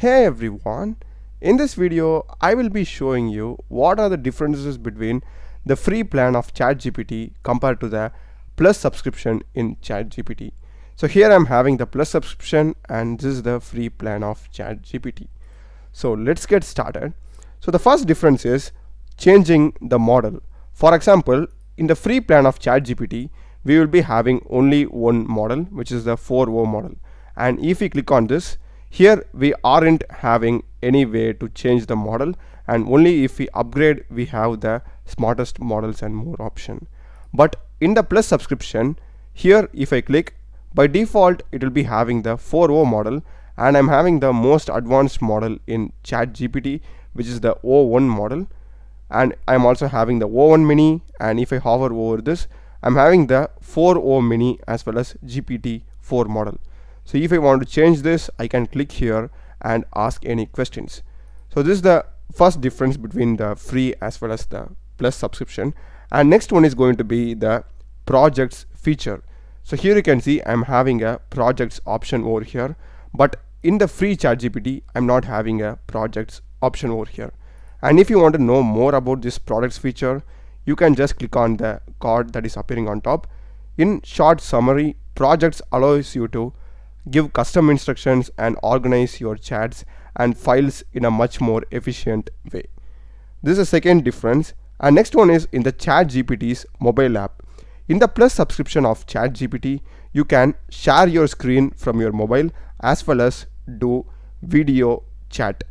Hey everyone, in this video I will be showing you what are the differences between the free plan of ChatGPT compared to the plus subscription in ChatGPT. So here I'm having the plus subscription and this is the free plan of ChatGPT. So let's get started. So the first difference is changing the model. For example, in the free plan of ChatGPT we will be having only one model, which is the 4o model, and if we click on this, here we aren't having any way to change the model, and only if we upgrade we have the smartest models and more option. But in the plus subscription, here if I click, by default it will be having the 4o model, and I'm having the most advanced model in ChatGPT, which is the O1 model, and I'm also having the O1 mini, and if I hover over this, I'm having the 4o mini as well as GPT-4 model. So if I want to change this, I can click here and ask any questions. So this is the first difference between the free as well as the plus subscription. And next one is going to be the projects feature. So here you can see I'm having a projects option over here, but in the free ChatGPT I'm not having a projects option over here. And if you want to know more about this products feature, you can just click on the card that is appearing on top. In short summary, projects allows you to give custom instructions and organize your chats and files in a much more efficient way. This is the second difference. And next one is in the ChatGPT's mobile app. In the plus subscription of ChatGPT, you can share your screen from your mobile as well as do video chat.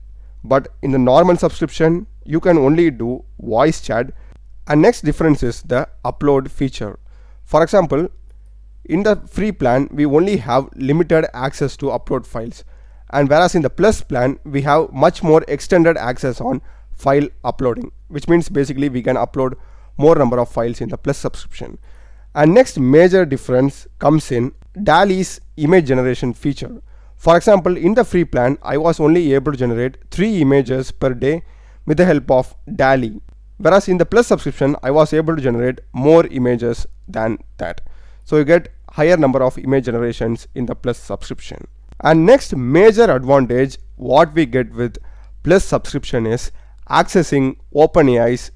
But in the normal subscription, you can only do voice chat. And next difference is the upload feature. For example, in the free plan we only have limited access to upload files, and whereas in the plus plan we have much more extended access on file uploading, which means basically we can upload more number of files in the plus subscription. And next major difference comes in DALL-E's image generation feature. For example, in the free plan I was only able to generate 3 images per day with the help of DALL-E, whereas in the plus subscription I was able to generate more images than that. So you get higher number of image generations in the plus subscription. And next major advantage what we get with plus subscription is accessing OpenAI's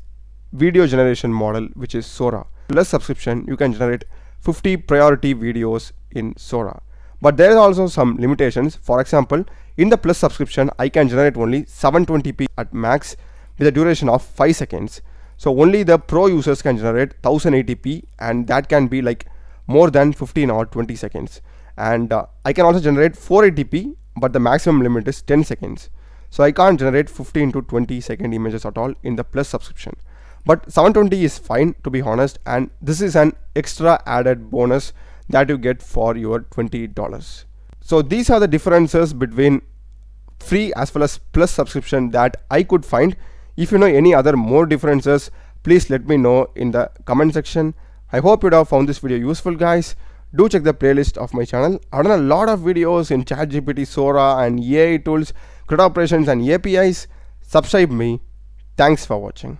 video generation model, which is Sora. Plus subscription you can generate 50 priority videos in Sora. But there is also some limitations. For example, in the plus subscription I can generate only 720p at max with a duration of 5 seconds. So only the pro users can generate 1080p, and that can be like more than 15 or 20 seconds. And I can also generate 480p, but the maximum limit is 10 seconds. So I can't generate 15 to 20 second images at all in the plus subscription. But 720 is fine, to be honest, and this is an extra added bonus that you get for your $20. So these are the differences between free as well as plus subscription that I could find. If you know any other more differences, please let me know in the comment section. I hope you have found this video useful, guys. Do check the playlist of my channel. I've done a lot of videos in ChatGPT, Sora and AI tools, CRUD operations and APIs. Subscribe me. Thanks for watching.